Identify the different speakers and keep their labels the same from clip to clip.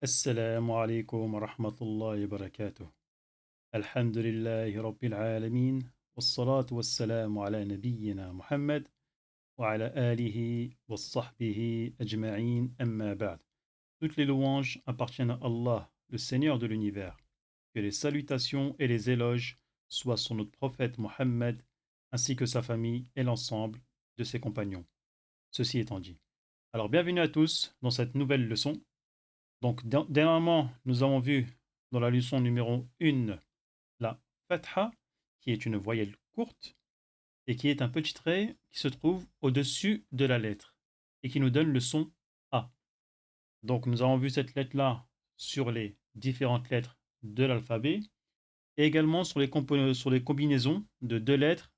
Speaker 1: السلام عليكم ورحمة الله وبركاته. الحمد لله رب العالمين والصلاة والسلام على نبينا محمد وعلى آله وصحبه أجمعين أما بعد. Toutes les louanges appartiennent à Allah, le Seigneur de l'univers. Que les salutations et les éloges soient sur notre prophète Mohammed ainsi que sa famille et l'ensemble de ses compagnons. Ceci étant dit. Alors bienvenue à tous dans cette nouvelle leçon. Donc, dernièrement, nous avons vu dans la leçon numéro 1 la fatha, qui est une voyelle courte et qui est un petit trait qui se trouve au-dessus de la lettre et qui nous donne le son A. Donc, nous avons vu cette lettre-là sur les différentes lettres de l'alphabet et également sur les combinaisons de deux lettres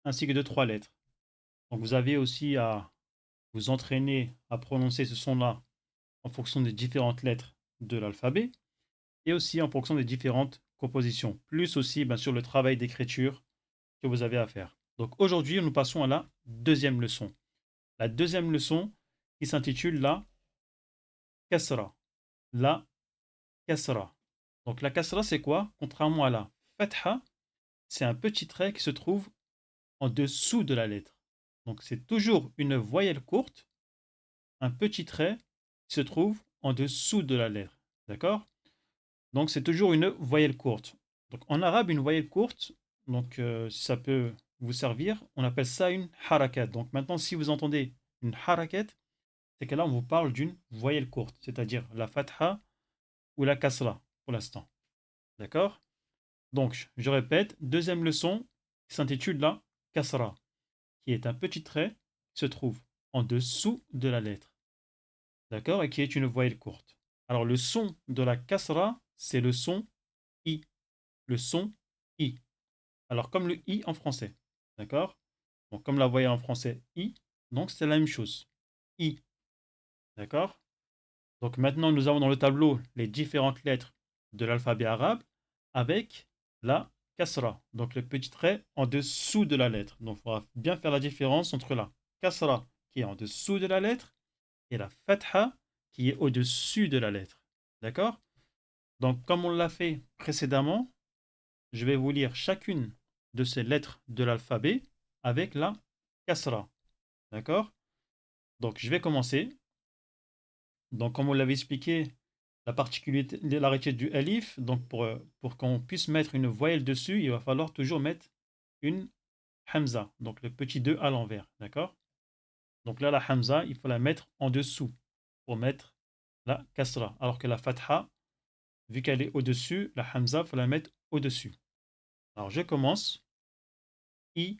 Speaker 1: ainsi que de trois lettres. Donc, vous avez aussi à vous entraîner à prononcer ce son-là en fonction des différentes lettres de l'alphabet et aussi en fonction des différentes compositions, plus aussi bien sûr le travail d'écriture que vous avez à faire. Donc aujourd'hui, nous passons à la deuxième leçon. La deuxième leçon qui s'intitule la kasra. La kasra. Donc la kasra, c'est quoi? Contrairement à la fatha, c'est un petit trait qui se trouve en dessous de la lettre. Donc c'est toujours une voyelle courte, un petit trait qui se trouve en dessous de la lettre. D'accord? Donc c'est toujours une voyelle courte. Donc en arabe, une voyelle courte, donc si ça peut vous servir, on appelle ça une harakat. Donc maintenant, si vous entendez une harakat, c'est que là on vous parle d'une voyelle courte, c'est-à-dire la fatha ou la kasra pour l'instant. D'accord? Donc je répète, deuxième leçon qui s'intitule la kasra, qui est un petit trait qui se trouve en dessous de la lettre. D'accord? Et qui est une voyelle courte. Alors le son de la kasra, c'est le son I. Le son I. Alors, comme le I en français. D'accord? Donc, comme la voyelle en français I, donc c'est la même chose. I. D'accord? Donc, maintenant, nous avons dans le tableau les différentes lettres de l'alphabet arabe avec la kasra. Donc, le petit trait en dessous de la lettre. Donc, il faudra bien faire la différence entre la kasra qui est en dessous de la lettre et la fatha qui est au-dessus de la lettre. D'accord? Donc, comme on l'a fait précédemment, je vais vous lire chacune de ces lettres de l'alphabet avec la kasra. D'accord? Donc, je vais commencer. Donc, comme on l'avait expliqué, la particularité du alif, donc pour qu'on puisse mettre une voyelle dessus, il va falloir toujours mettre une hamza, donc le petit 2 à l'envers. D'accord? Donc là, la hamza, il faut la mettre en dessous pour mettre la kasra. Alors que la fatha, vu qu'elle est au-dessus, la hamza, il faut la mettre au-dessus. Alors, je commence. I,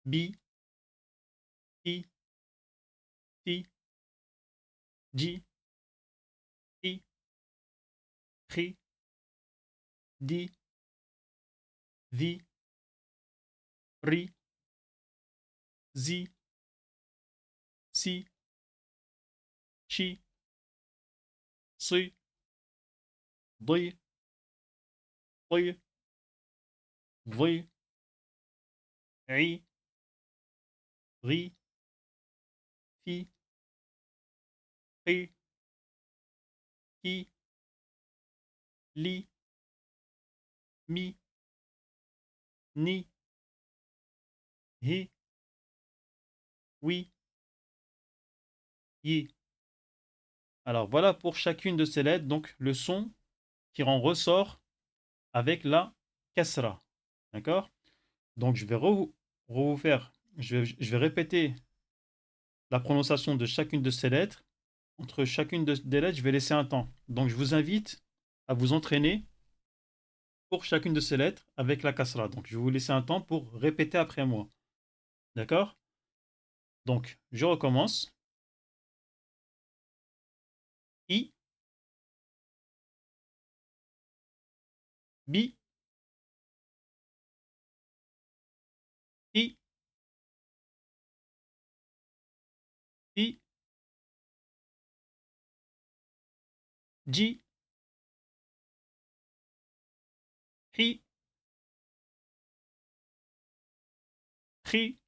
Speaker 1: bi, i, ti, ji, i, ri, di, vi, ri, zi, si, chi, si, di, di, vi, i, ri, fi, hi, ki, li, mi, ni, hi, oui, yi. Alors voilà pour chacune de ces lettres, donc le son qui en ressort avec la kasra. D'accord? Donc je vais vous faire, je vais répéter la prononciation de chacune de ces lettres. Entre chacune des lettres, je vais laisser un temps. Donc je vous invite à vous entraîner pour chacune de ces lettres avec la kasra. Donc je vais vous laisser un temps pour répéter après moi. D'accord? Donc je recommence. I, bi, i, i, ji, hi, ri,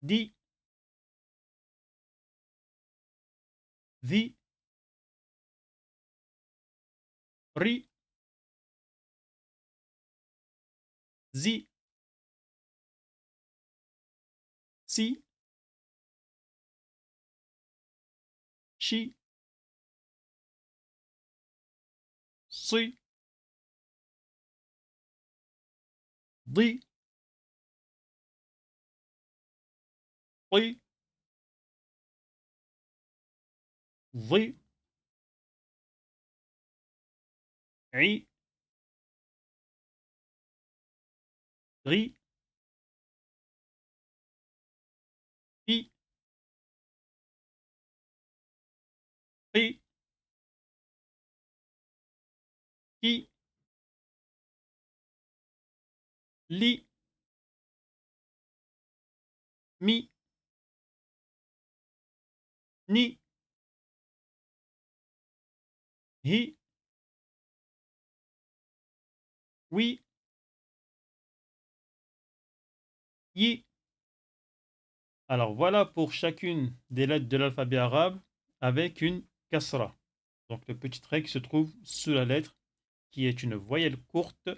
Speaker 1: di, ذي ري زي سي شي صي ضي طي ضي عي غي في قي كي لي مي ني هي وي يي. Alors voilà pour chacune des lettres de l'alphabet arabe avec une kasra. Donc le petit trait qui se trouve sous la lettre qui est une voyelle courte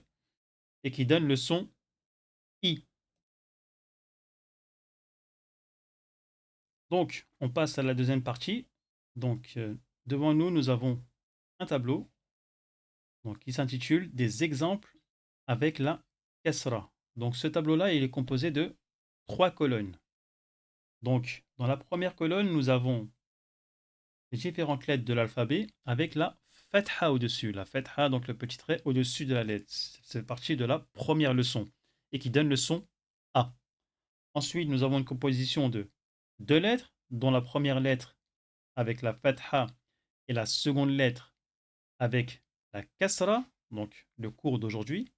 Speaker 1: et qui donne le son I. Donc on passe à la deuxième partie. Donc devant nous, nous avons un tableau donc, qui s'intitule Des exemples avec la kasra. Donc ce tableau-là, il est composé de 3 colonnes. Donc dans la première colonne, nous avons les différentes lettres de l'alphabet avec la fatha au-dessus. La fatha, donc le petit trait au-dessus de la lettre. C'est partie de la première leçon et qui donne le son A. Ensuite, nous avons une composition de 2 lettres, dont la première lettre avec la fatha et la seconde lettre avec la kasra, donc le cours d'aujourd'hui.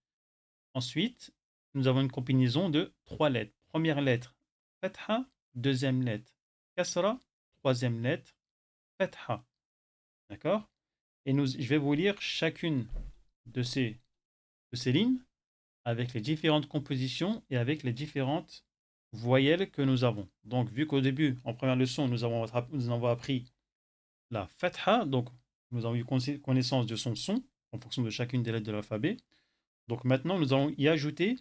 Speaker 1: Ensuite, nous avons une combinaison de 3 lettres. Première lettre, fatha, deuxième lettre, kasra, troisième lettre, fatha. D'accord? Et je vais vous lire chacune de ces lignes avec les différentes compositions et avec les différentes voyelles que nous avons. Donc, vu qu'au début, en première leçon, nous avons appris la fatha, donc nous avons eu connaissance de son son en fonction de chacune des lettres de l'alphabet. Donc maintenant, nous allons y ajouter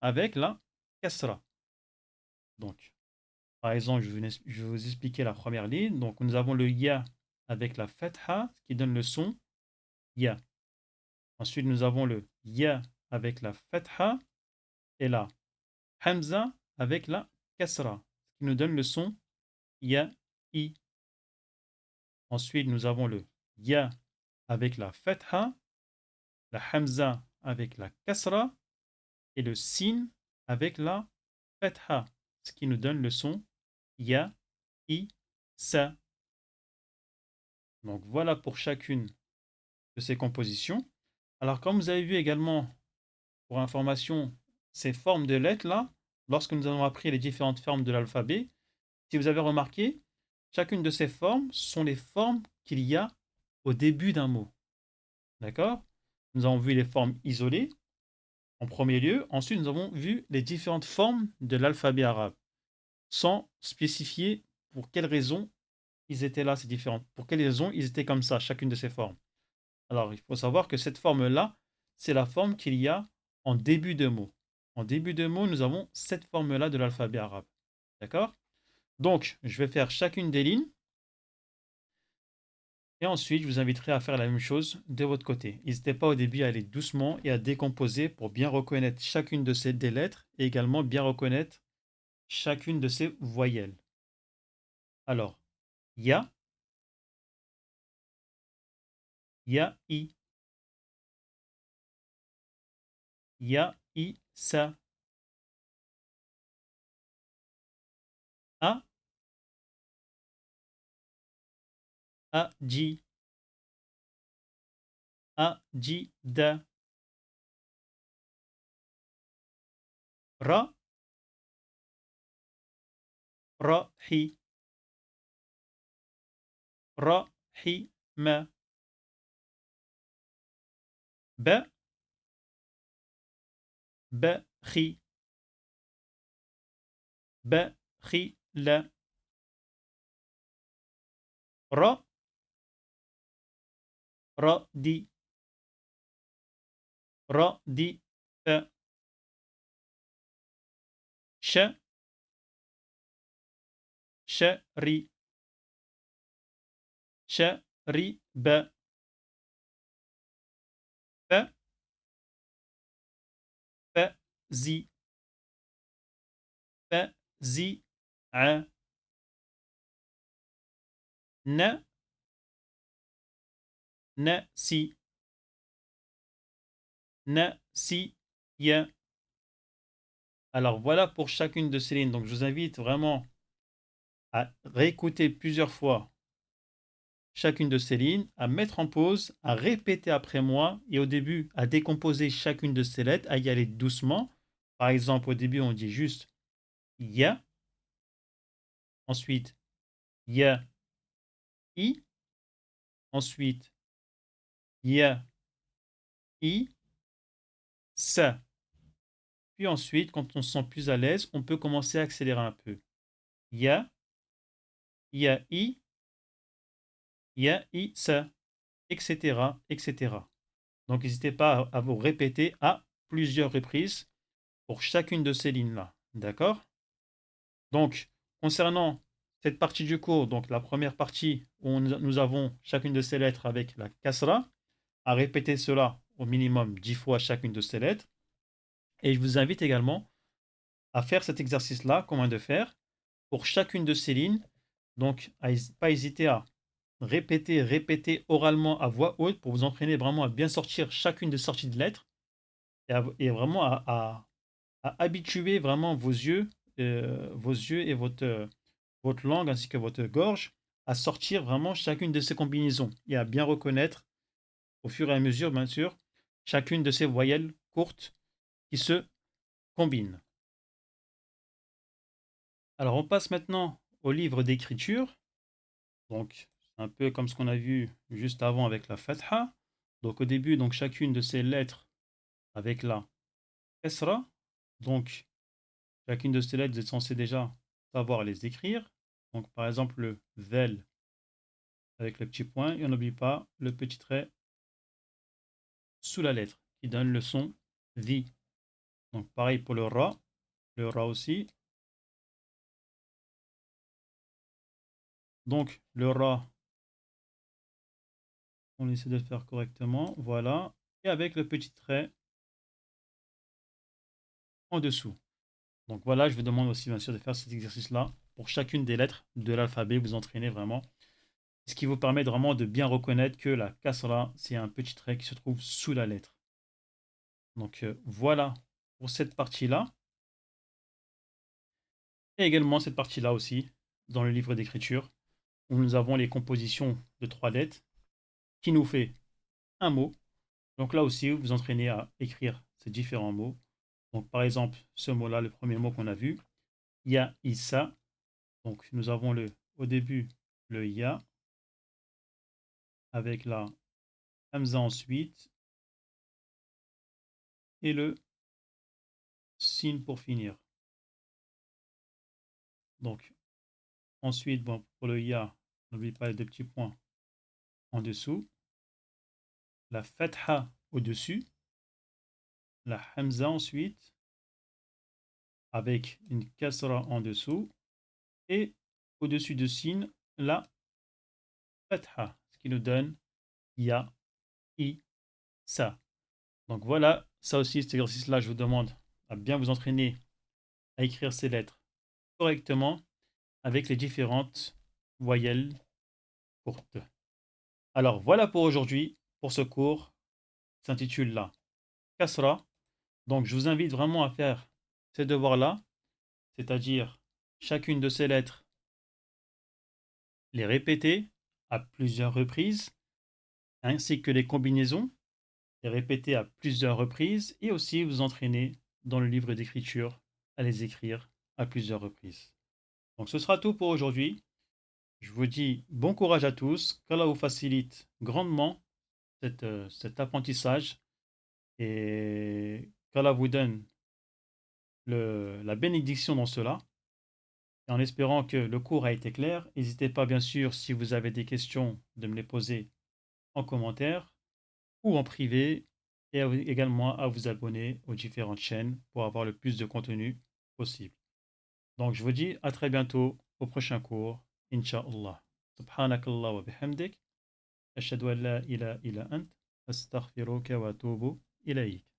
Speaker 1: avec la kasra. Donc, par exemple, je vais vous expliquer la première ligne. Donc, nous avons le ya avec la fatha, ce qui donne le son ya. Ensuite, nous avons le ya avec la fatha et la hamza avec la kasra, ce qui nous donne le son ya, i. Ensuite, nous avons le ya avec la fatha, la hamza avec la kasra et le sin avec la fatha, ce qui nous donne le son ya, i, sa. Donc voilà pour chacune de ces compositions. Alors comme vous avez vu également, pour information, ces formes de lettres-là, lorsque nous avons appris les différentes formes de l'alphabet, si vous avez remarqué, chacune de ces formes sont les formes qu'il y a au début d'un mot. D'accord? Nous avons vu les formes isolées en premier lieu. Ensuite, nous avons vu les différentes formes de l'alphabet arabe, sans spécifier pour quelles raisons ils étaient là, ces différentes. Pour quelles raisons ils étaient comme ça, chacune de ces formes. Alors, il faut savoir que cette forme-là, c'est la forme qu'il y a en début de mot. En début de mot, nous avons cette forme-là de l'alphabet arabe. D'accord? Donc, je vais faire chacune des lignes. Et ensuite, je vous inviterai à faire la même chose de votre côté. N'hésitez pas au début à aller doucement et à décomposer pour bien reconnaître chacune de ces des lettres et également bien reconnaître chacune de ces voyelles. Alors, ya, ya, i, sa, a, ji, da, ra, hi, ma, ba, khi, la, ra, رأدي رأدي ف ش شري شرب ف فزي فزع ن نسي نسي. Alors voilà pour chacune de ces lignes. Donc je vous invite vraiment à réécouter plusieurs fois chacune de ces lignes, à mettre en pause, à répéter après moi et au début à décomposer chacune de ces lettres, à y aller doucement. Par exemple, au début, on dit juste ya, ensuite ya, i, ensuite ya, i, sa. Puis ensuite, quand on se sent plus à l'aise, on peut commencer à accélérer un peu. Ya, ya, i, ya, i, sa, etc., etc. Donc, n'hésitez pas à vous répéter à plusieurs reprises pour chacune de ces lignes-là. D'accord? Donc, concernant cette partie du cours, donc la première partie où nous avons chacune de ces lettres avec la kasra, à répéter cela au minimum 10 fois chacune de ces lettres. Et je vous invite également à faire cet exercice-là, qu'on vient de faire, pour chacune de ces lignes. Donc, à pas hésiter à répéter oralement à voix haute pour vous entraîner vraiment à bien sortir chacune des sorties de lettres et vraiment à habituer vraiment vos yeux et votre langue ainsi que votre gorge à sortir vraiment chacune de ces combinaisons et à bien reconnaître au fur et à mesure, bien sûr, chacune de ces voyelles courtes qui se combinent. Alors, on passe maintenant au livre d'écriture. Donc, c'est un peu comme ce qu'on a vu juste avant avec la fatha. Donc, au début, donc, chacune de ces lettres avec la kasra. Donc, chacune de ces lettres, vous êtes censé déjà savoir les écrire. Donc, par exemple, le vel avec le petit point. Et on n'oublie pas le petit trait sous la lettre qui donne le son vi. Donc, pareil pour le ra aussi. Donc, le ra, on essaie de le faire correctement. Voilà. Et avec le petit trait en dessous. Donc voilà, je vous demande aussi bien sûr de faire cet exercice-là pour chacune des lettres de l'alphabet, vous entraînez vraiment. Ce qui vous permet vraiment de bien reconnaître que la kasra, c'est un petit trait qui se trouve sous la lettre. Donc voilà pour cette partie-là. Et également cette partie-là aussi, dans le livre d'écriture, où nous avons les compositions de 3 lettres, qui nous fait un mot. Donc là aussi, vous vous entraînez à écrire ces différents mots. Donc par exemple, ce mot-là, le premier mot qu'on a vu, ya, issa. Donc nous avons au début le ya, avec la hamza ensuite, et le sin pour finir. Donc ensuite, bon, pour le ya, n'oublie pas les deux petits points en dessous, la fatha au-dessus, la hamza ensuite, avec une kasra en dessous, et au-dessus de sin, la fatha, ce qui nous donne ya, i, sa. Donc voilà, ça aussi, cet exercice-là, je vous demande à bien vous entraîner à écrire ces lettres correctement avec les différentes voyelles courtes. Alors voilà pour aujourd'hui, pour ce cours qui s'intitule la Kasra. Donc je vous invite vraiment à faire ces devoirs-là, c'est-à-dire chacune de ces lettres, les répéter à plusieurs reprises, ainsi que les combinaisons, les répéter à plusieurs reprises, et aussi vous entraîner dans le livre d'écriture à les écrire à plusieurs reprises. Donc ce sera tout pour aujourd'hui. Je vous dis bon courage à tous, qu'Allah vous facilite grandement cet apprentissage et qu'Allah vous donne la bénédiction dans cela. Et en espérant que le cours a été clair, n'hésitez pas bien sûr si vous avez des questions de me les poser en commentaire ou en privé et également à vous abonner aux différentes chaînes pour avoir le plus de contenu possible. Donc je vous dis à très bientôt au prochain cours, Inch'Allah. Subhanakallah wa bihamdik. Ashhadu an la ilaha illa ant. Astaghfiruka wa atubu ilayk.